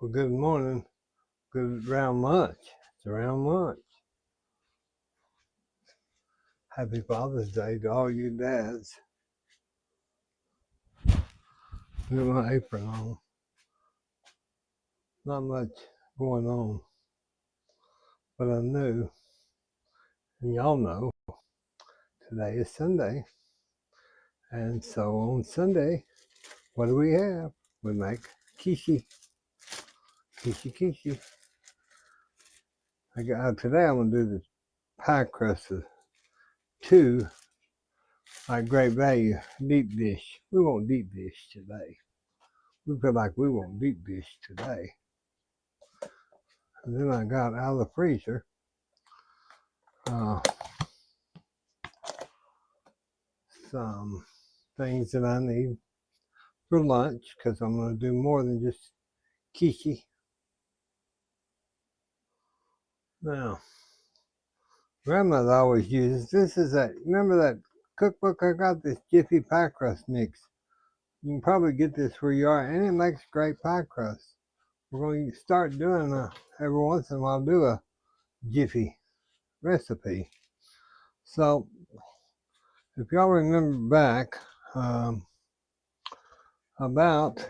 Well, good morning. Good around lunch. It's around lunch. Happy Father's Day to all you dads. With my apron on. Not much going on. But I knew, and y'all know, today is Sunday. And so on Sunday, what do we have? We make quiche. Quiche. Today I'm going to do the pie crust of 2 like great value deep dish. We want deep dish today. We feel like we want deep dish today. And then I got out of the freezer some things that I need for lunch because I'm going to do more than just quiche. Now, grandmother always uses, remember that cookbook I got, this Jiffy pie crust mix? You can probably get this where you are, and it makes great pie crust. We're going to start doing every once in a while, do a Jiffy recipe. So, if y'all remember back, about,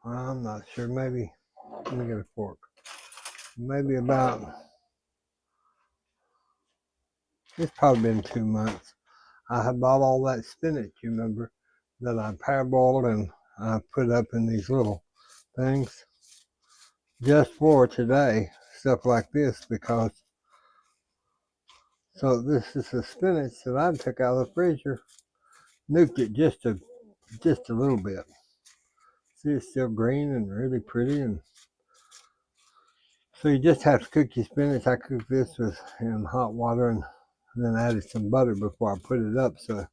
I'm not sure, maybe, let me get a fork. Maybe about, it's probably been 2 months. I had bought all that spinach, you remember, that I parboiled and I put up in these little things just for today, stuff like this, because, so this is the spinach that I took out of the freezer, nuked it just a little bit. See, it's still green and really pretty, and so you just have to cook your spinach. I cooked this in hot water and then added some butter before I put it up. So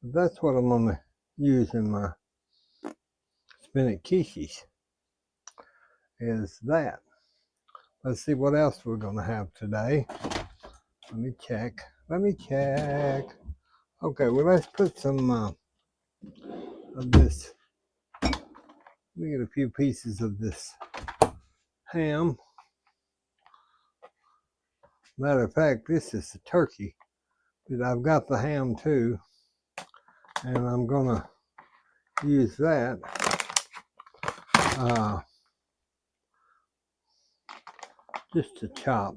that's what I'm going to use in my spinach quiches, is that. Let's see what else we're going to have today. Let me check. Okay, well, let's put some of this. Let me get a few pieces of this ham. Matter of fact, this is the turkey, but I've got the ham too, and I'm going to use that just to chop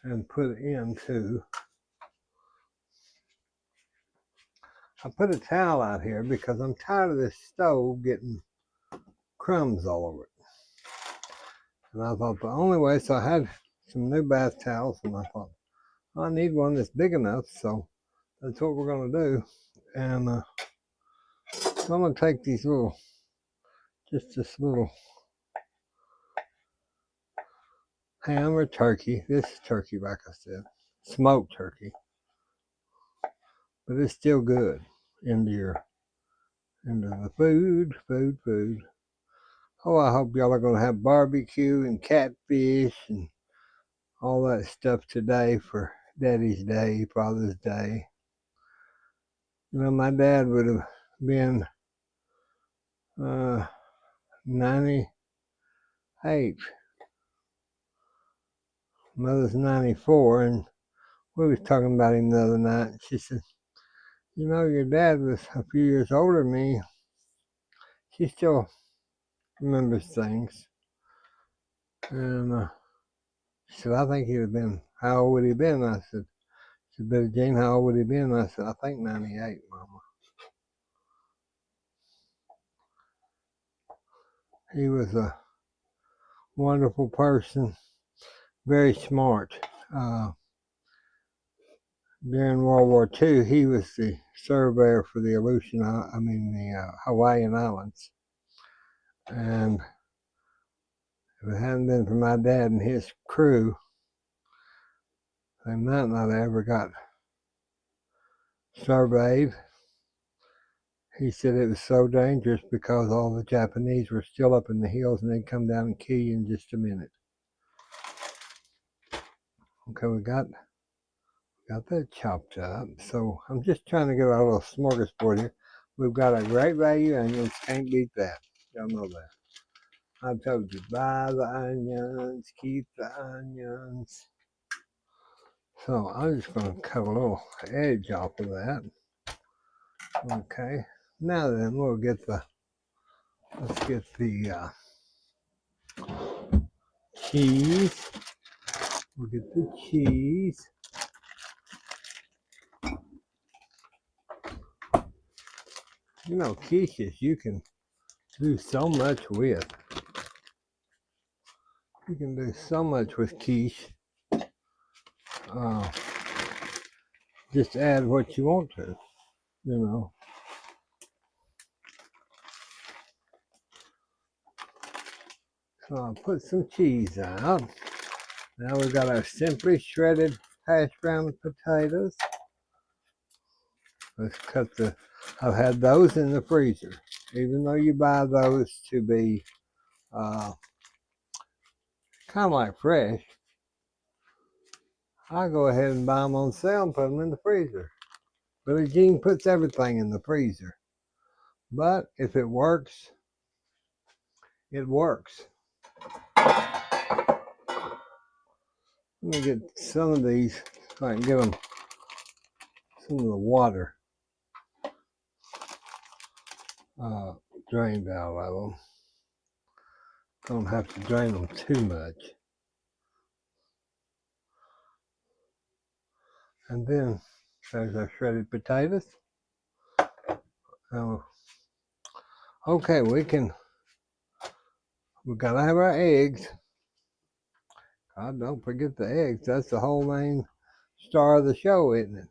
and put into. I put a towel out here because I'm tired of this stove getting crumbs all over it. And I thought the only way, so I had some new bath towels, and I thought, I need one that's big enough, so that's what we're going to do. And so I'm going to take these just this little ham or turkey. This is turkey, like I said, smoked turkey, but it's still good into the food. Oh, I hope y'all are going to have barbecue and catfish and all that stuff today for Daddy's Day, Father's Day. You know, my dad would have been 98. Mother's 94, and we was talking about him the other night. She said, you know, your dad was a few years older than me. She still remembers things. And she said, I think he'd have been, how old would he have been? I said, Billie Jean, how old would he have been? I said, I think 98, Mama. He was a wonderful person, very smart. During World War II, he was the surveyor for the Hawaiian Islands. And if it hadn't been for my dad and his crew, they might not have ever got surveyed. He said it was so dangerous because all the Japanese were still up in the hills and they'd come down and kill you in just a minute. Okay, we got that chopped up. So I'm just trying to get a little smorgasbord here. We've got a great value onions. Can't beat that. Y'all know that. I told you, buy the onions, keep the onions. So I'm just going to cut a little edge off of that. Okay. Now then, we'll get the, let's get the cheese. We'll get the cheese. You know, quiches you can do so much with. You can do so much with quiche. Just add what you want to, you know. So I'll put some cheese out. Now we've got our simply shredded hash brown potatoes. Let's cut the, I've had those in the freezer. Even though you buy those to be kind of like fresh, I go ahead and buy them on sale and put them in the freezer. Billie Jean puts everything in the freezer. But if it works, it works. Let me get some of these so I can get them some of the water drained out of them. Don't have to drain them too much. And then there's our shredded potatoes. Okay, we've gotta have our eggs. God, don't forget the eggs. That's the whole main star of the show, isn't it?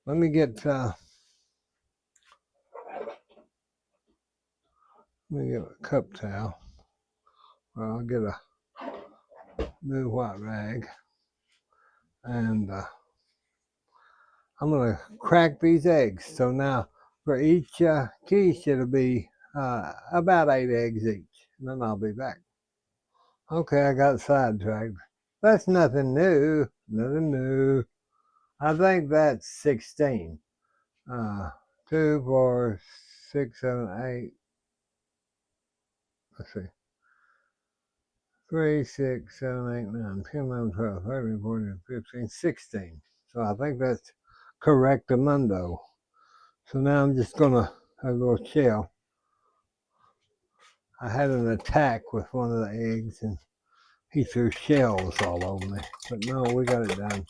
Let me get a cup towel. Well, I'll get a new white rag, and I'm gonna crack these eggs. So now for each quiche, it'll be about 8 eggs each, and then I'll be back. Okay, I got sidetracked. That's nothing new. Nothing new. I think that's 16. 2, 4, 6, 7, 8. Let's see. 3, 6, 7, 8, 9, 10, 11, 12, 13, 14, 15, 16. So I think that's correctamundo. So now I'm just going to have a little shell. I had an attack with one of the eggs and he threw shells all over me. But no, we got it done.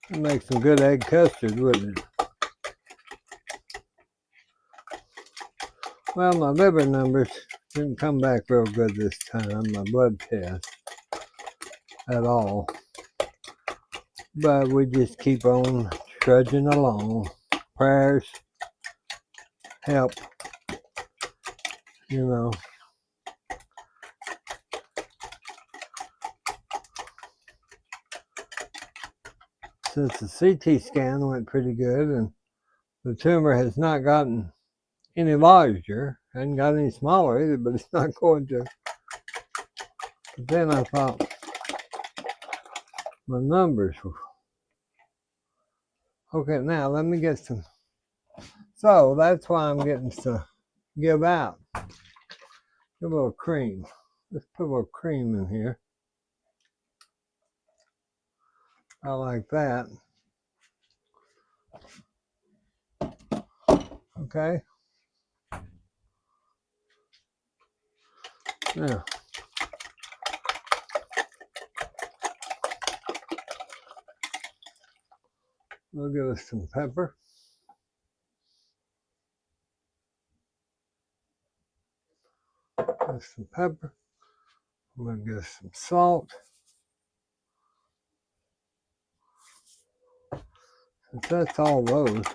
It'd make some good egg custard, wouldn't it? Well, my liver numbers didn't come back real good this time, my blood test, at all. But we just keep on trudging along. Prayers help, you know. Since the CT scan went pretty good and the tumor has not gotten any larger, hadn't got any smaller either, but it's not going to. But then I thought my numbers were okay. Now let me get some. So that's why I'm getting to give out. Give a little cream. Let's put a little cream in here. I like that. Okay. Now, we'll give us some pepper. Give some pepper. I'm going to give some salt. Since that's all those,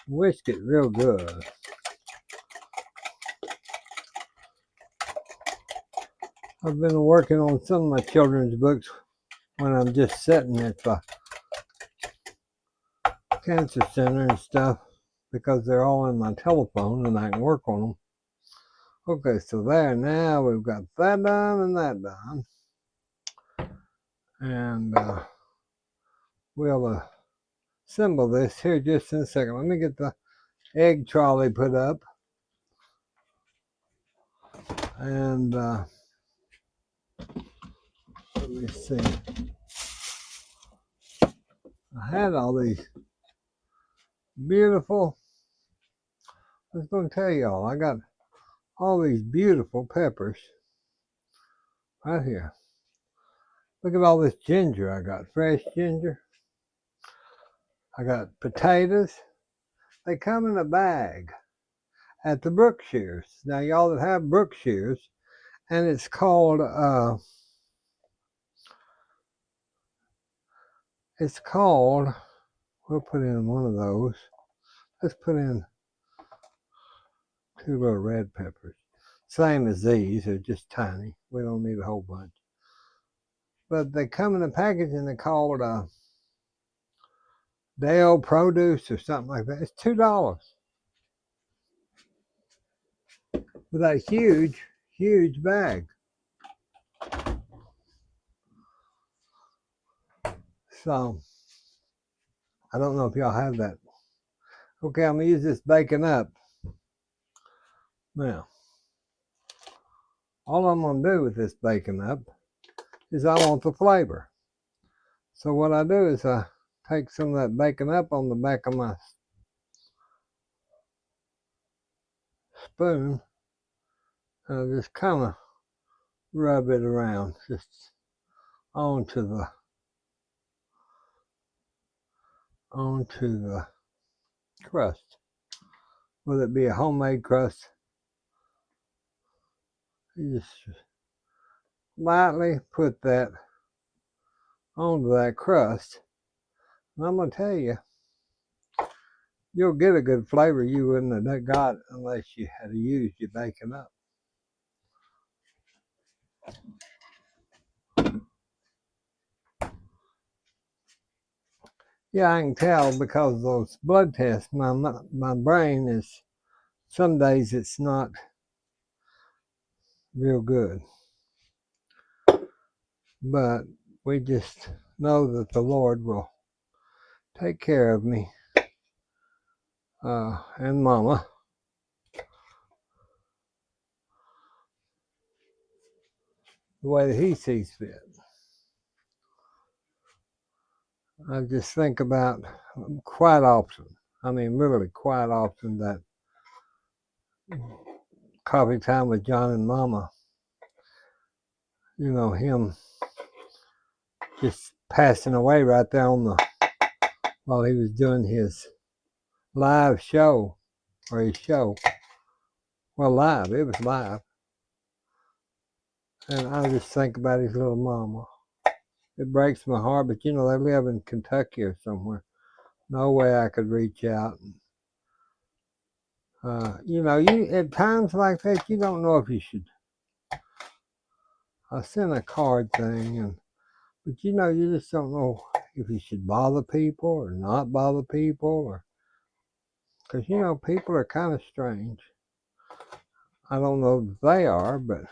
whisk it real good. I've been working on some of my children's books when I'm just sitting at the cancer center and stuff because they're all in my telephone and I can work on them. Okay, so there, now we've got that done and that done. And we'll assemble this here just in a second. Let me get the egg trolley put up. And let me see. I had all these beautiful, I was going to tell y'all, I got all these beautiful peppers right here. Look at all this ginger I got, fresh ginger. I got potatoes. They come in a bag at the Brookshires. Now, y'all that have Brookshires, and it's called, we'll put in one of those. Let's put in 2 little red peppers. Same as these, they're just tiny. We don't need a whole bunch. But they come in a package and they're called Dale Produce or something like that. It's $2 with that huge, huge bag. So, I don't know if y'all have that. Okay, I'm going to use this bacon up. Now, all I'm going to do with this bacon up is I want the flavor. So what I do is I take some of that bacon up on the back of my spoon and I just kind of rub it around just onto the crust. Whether it be a homemade crust, you just lightly put that onto that crust. And I'm going to tell you, you'll get a good flavor you wouldn't have got unless you had used your bacon up. Yeah, I can tell because of those blood tests. My brain is, some days it's not real good. But we just know that the Lord will take care of me and Mama the way that He sees fit. I just think about quite often, I mean really quite often, that coffee time with John and Mama, you know, him just passing away right there while he was doing his live show, or his show. Well, live, it was live. And I just think about his little mama. It breaks my heart, but you know, they live in Kentucky or somewhere. No way I could reach out. You know, you at times like that, you don't know if you should. I sent a card thing, but you know, you just don't know if you should bother people or not bother people, or because you know, people are kind of strange. I don't know if they are, but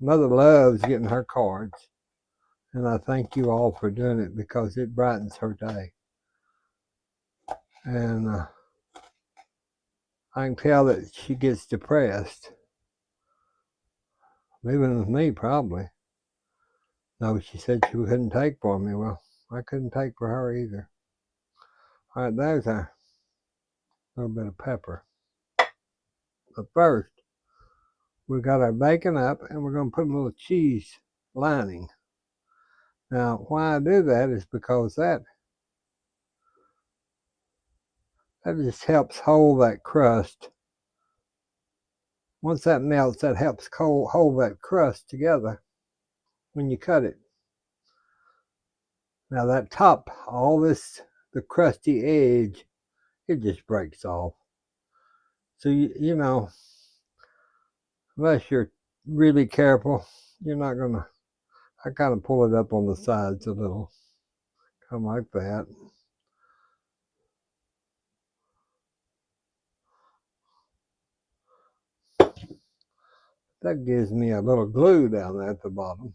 Mother loves getting her cards, and I thank you all for doing it because it brightens her day. And I can tell that she gets depressed, living with me probably. No, she said she couldn't take for me. Well, I couldn't take for her either. All right, there's a little bit of pepper. But first, we got our bacon up, and we're going to put a little cheese lining. Now, why I do that is because that just helps hold that crust. Once that melts, that helps hold that crust together when you cut it. Now that top, all this, the crusty edge, it just breaks off. So, you know, unless you're really careful, you're not going to, I kind of pull it up on the sides a little, kind of like that. That gives me a little glue down there at the bottom.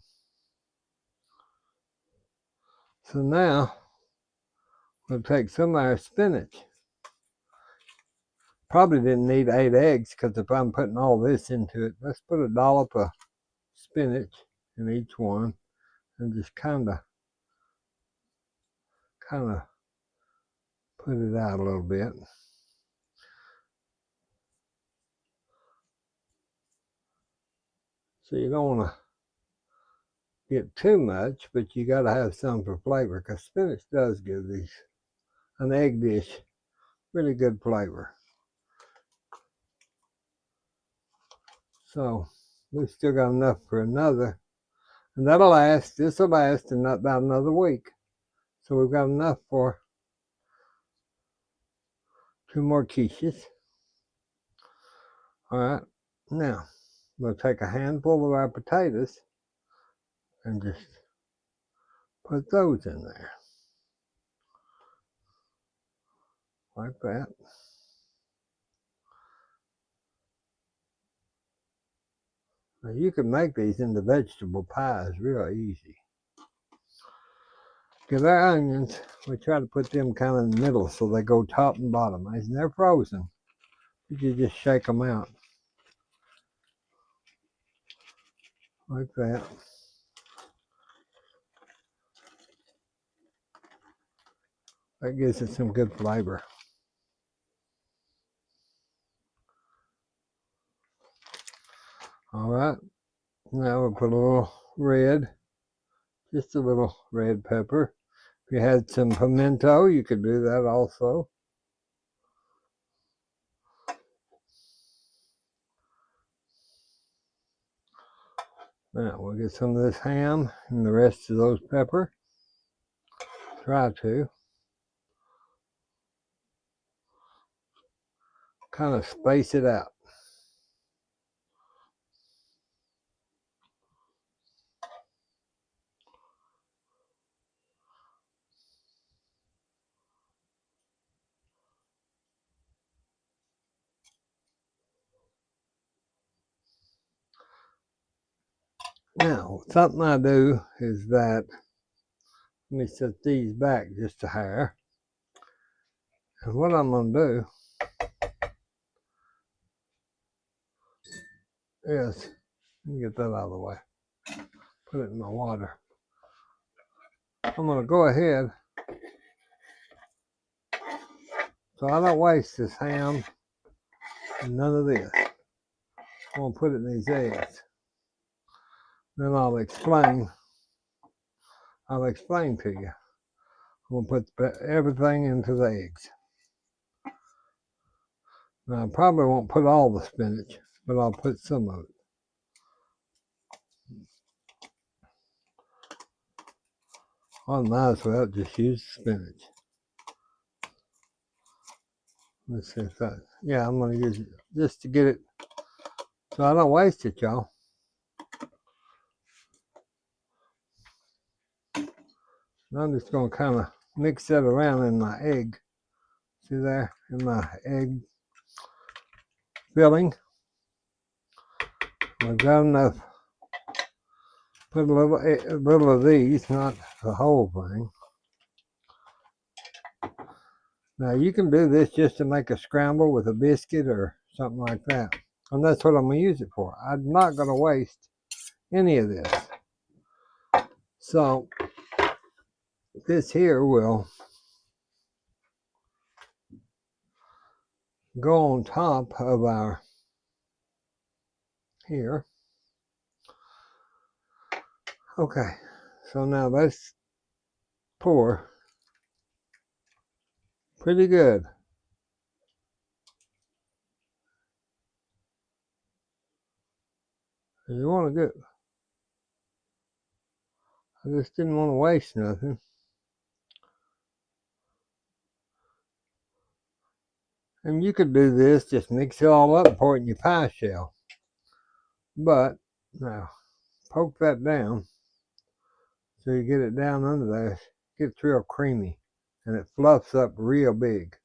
So now we'll take some of our spinach. Probably didn't need 8 eggs because if I'm putting all this into it, let's put a dollop of spinach in each one and just kind of put it out a little bit. So you don't want to get too much, but you got to have some for flavor because spinach does give an egg dish really good flavor. So we've still got enough for another, and that'll last. This will last in about another week. So we've got enough for 2 more quiches. All right, now we'll take a handful of our potatoes and just put those in there like that. Now you can make these into vegetable pies real easy. Because our onions, we try to put them kind of in the middle so they go top and bottom. And they're frozen. You just shake them out like that. That gives it some good flavor. All right, now we'll put a little red, just a little red pepper. If you had some pimento, you could do that also. Now we'll get some of this ham and the rest of those pepper. Try to kind of space it out. Now, something I do is that, let me set these back just a hair. And what I'm going to do is, let me get that out of the way, put it in my water. I'm going to go ahead, so I don't waste this ham and none of this. I'm going to put it in these eggs. Then I'll explain to you. I'm going to put everything into the eggs. Now, I probably won't put all the spinach, but I'll put some of it. I might as well just use spinach. Let's see if that, yeah, I'm going to use it just to get it so I don't waste it, y'all. I'm just going to kind of mix that around in my egg. See there, in my egg filling. I've got enough. Put a little of these, not the whole thing. Now you can do this just to make a scramble with a biscuit or something like that. And that's what I'm going to use it for. I'm not going to waste any of this. So this here will go on top of our here. Okay, so now let's pour pretty good. You want to get, I just didn't want to waste nothing. And you could do this, just mix it all up and pour it in your pie shell. But now poke that down so you get it down under there. It gets real creamy and it fluffs up real big.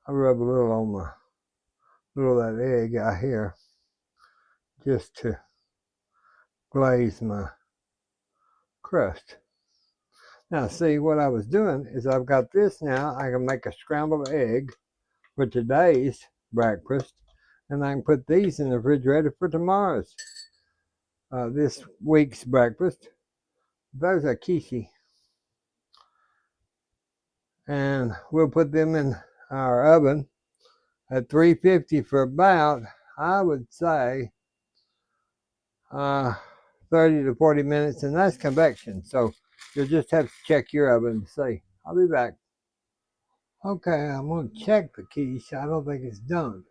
I rub a little on my little of that egg out here just to glaze my crust. Now see, what I was doing is I've got this now. I can make a scrambled egg for today's breakfast, and I can put these in the refrigerator for tomorrow's, this week's breakfast. Those are quiche, and we'll put them in our oven at 350 for about, I would say, 30 to 40 minutes, and that's convection. So you'll just have to check your oven to see. I'll be back. Okay, I'm going to check the quiche. I don't think it's done,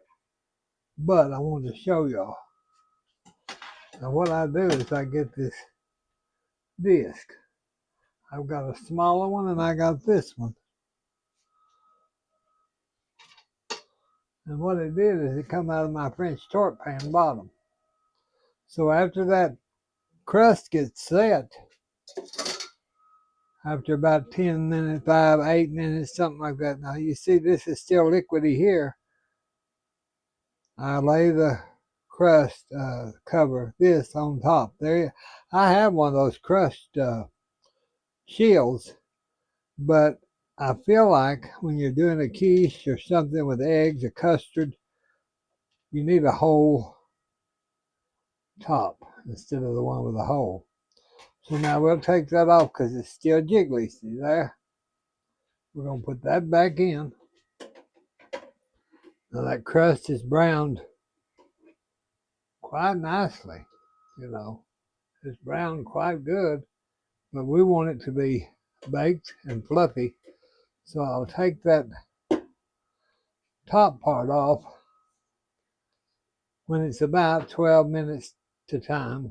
but I want to show y'all. Now what I do is I get this disc. I've got a smaller one and I got this one. And what it did is it come out of my French torte pan bottom. So after that crust gets set, after about 10 minutes, 5, 8 minutes, something like that. Now you see this is still liquidy here. I lay the crust cover, this on top. There, I have one of those crust shields, but I feel like when you're doing a quiche or something with eggs or custard, you need a whole top instead of the one with a hole. So now we'll take that off because it's still jiggly. See there? We're going to put that back in. Now that crust is browned quite nicely, you know. It's browned quite good, but we want it to be baked and fluffy. So I'll take that top part off when it's about 12 minutes to time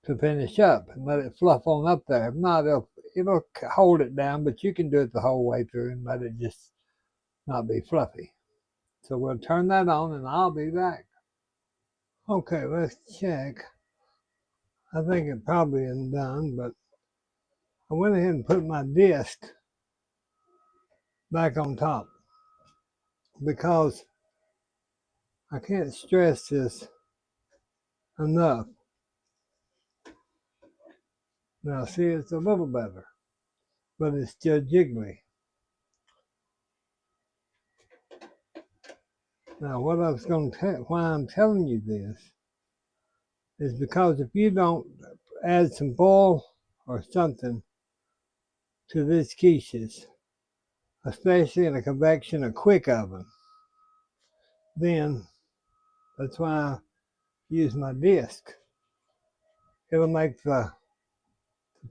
to finish up and let it fluff on up there. If not, it'll hold it down, but you can do it the whole way through and let it just not be fluffy. So we'll turn that on and I'll be back. Okay, let's check. I think it probably isn't done, but I went ahead and put my disc back on top because I can't stress this enough. Now see, it's a little better, but it's still jiggly. Now what I was going to why I'm telling you this is because if you don't add some oil or something to this quiches, especially in a convection or quick oven, then that's why I use my disc. It'll make the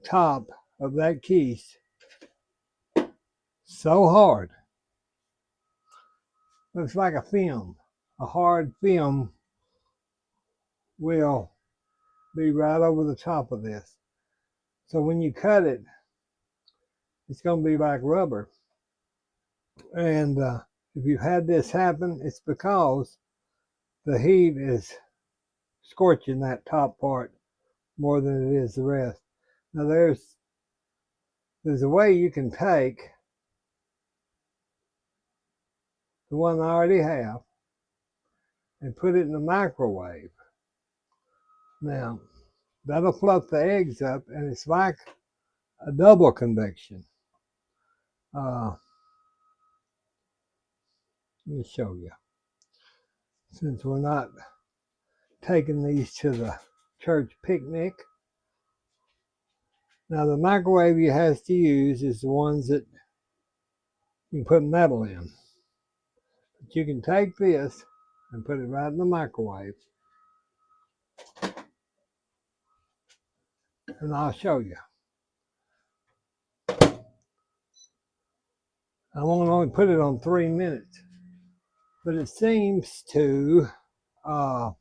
top of that quiche so hard. Looks like a film. A hard film will be right over the top of this. So when you cut it, it's going to be like rubber. And if you've had this happen, it's because the heat is scorching that top part more than it is the rest. Now there's a way you can take the one I already have and put it in the microwave. Now that'll fluff the eggs up and it's like a double convection. Let me show you. Since we're not taking these to the church picnic. Now the microwave you have to use is the ones that you can put metal in. But you can take this and put it right in the microwave. And I'll show you. I won't only put it on 3 minutes, but it seems to fluff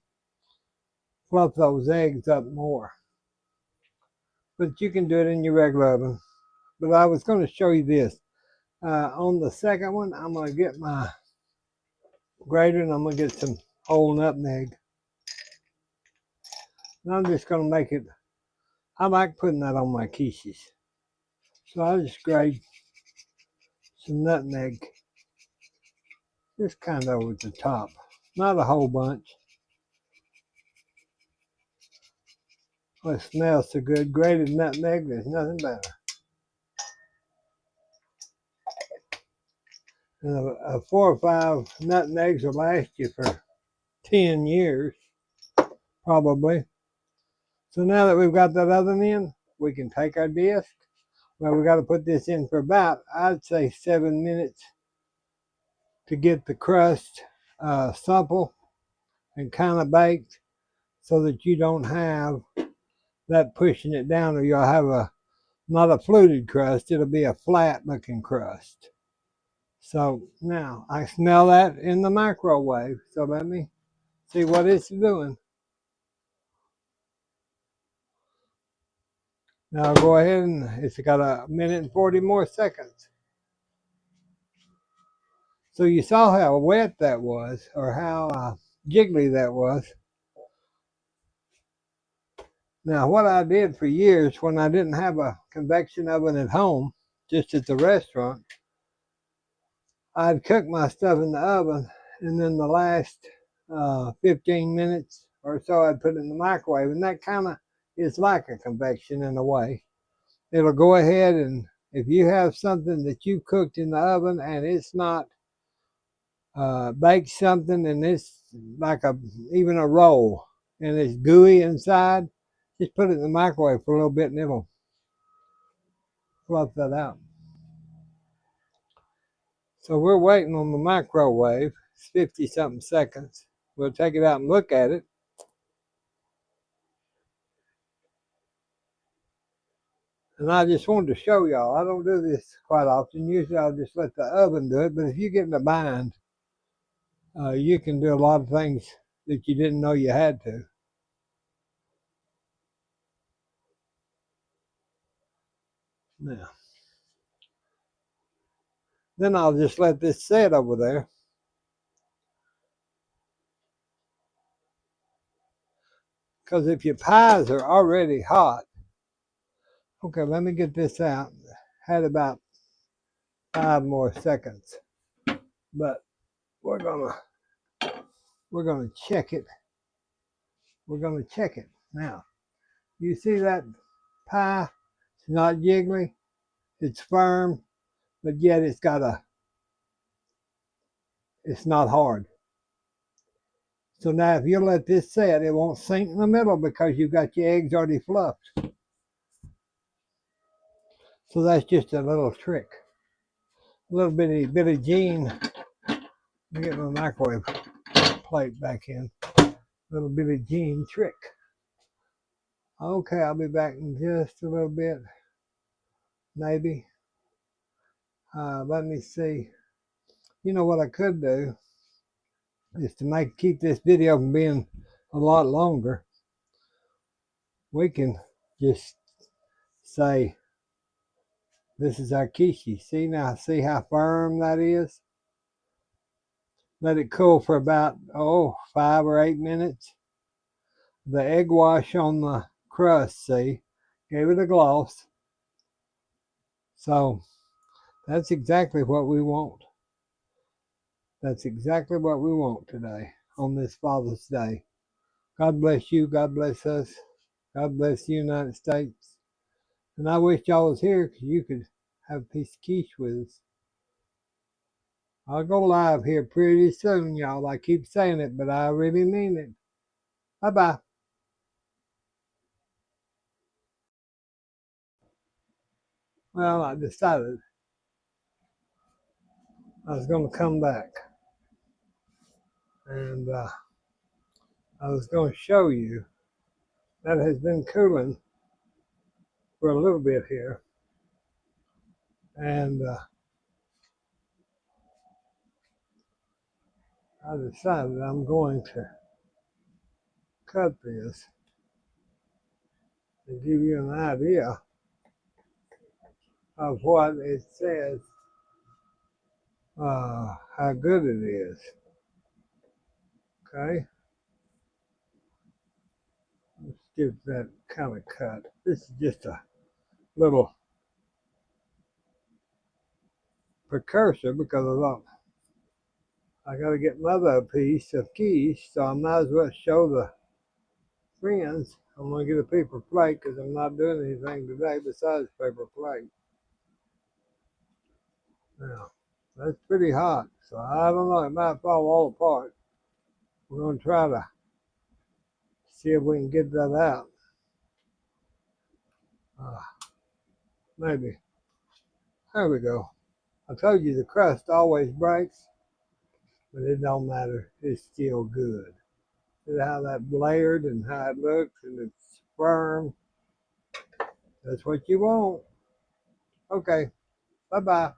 those eggs up more. But you can do it in your regular oven. But I was going to show you this. On the second one, I'm going to get my grater and I'm going to get some whole nutmeg. And I'm just going to make it, I like putting that on my quiches. So I'll just grate some nutmeg just kind of over the top. Not a whole bunch. Oh, it smells so good. Grated nutmeg, there's nothing better. And 4 or 5 nutmegs will last you for 10 years, probably. So now that we've got that oven in, we can take our disc. Well, we got to put this in for about, I'd say, 7 minutes to get the crust supple and kind of baked so that you don't have that pushing it down, or you'll have not a fluted crust, it'll be a flat looking crust. So now I smell that in the microwave. So let me see what it's doing. Now I'll go ahead and it's got 1 minute and 40 more seconds. So you saw how wet that was, or how jiggly that was. Now what I did for years when I didn't have a convection oven at home, just at the restaurant, I'd cook my stuff in the oven, and then the last 15 minutes or so I'd put it in the microwave, and that kind of is like a convection in a way. It'll go ahead, and if you have something that you cooked in the oven and it's not baked something, and it's like even a roll and it's gooey inside, just put it in the microwave for a little bit and it'll fluff that out. So we're waiting on the microwave. It's 50 something seconds. We'll take it out and look at it. And I just wanted to show y'all, I don't do this quite often. Usually I'll just let the oven do it, but if you get in a bind, you can do a lot of things that you didn't know you had to. Now, then I'll just let this set over there. Because if your pies are already hot, okay, let me get this out. Had about 5 more seconds, but we're gonna check it. We're gonna check it now. You see that pie? It's not jiggly. It's firm, but yet it's not hard. So now if you let this set, it won't sink in the middle because you've got your eggs already fluffed. So that's just a little trick. A little bitty Jean. Let me get my microwave plate back in. Little bitty Jean trick. Okay, I'll be back in just a little bit. Maybe. Let me see. You know what I could do is to keep this video from being a lot longer. We can just say this is our quiche. See now, see how firm that is? Let it cool for about 5 or 8 minutes. The egg wash on the crust, see, gave it a gloss. So that's exactly what we want. That's exactly what we want today on this Father's Day. God bless you. God bless us. God bless the United States. And I wish y'all was here because you could have a piece of quiche with us. I'll go live here pretty soon, y'all. I keep saying it, but I really mean it. Bye-bye. Well, I decided I was going to come back. And I was going to show you that has been cooling for a little bit here. And I decided I'm going to cut this and give you an idea of what it says, how good it is. Okay? Let's give that kind of cut. This is just a little precursor because I thought I got to get another piece of quiche, so I might as well show the friends. I'm going to get a paper plate because I'm not doing anything today besides paper plate. Now, that's pretty hot, so I don't know, it might fall all apart. We're going to try to see if we can get that out. Maybe. There we go. I told you the crust always breaks, but it don't matter. It's still good. See how that layered and how it looks and it's firm. That's what you want. Okay. Bye-bye.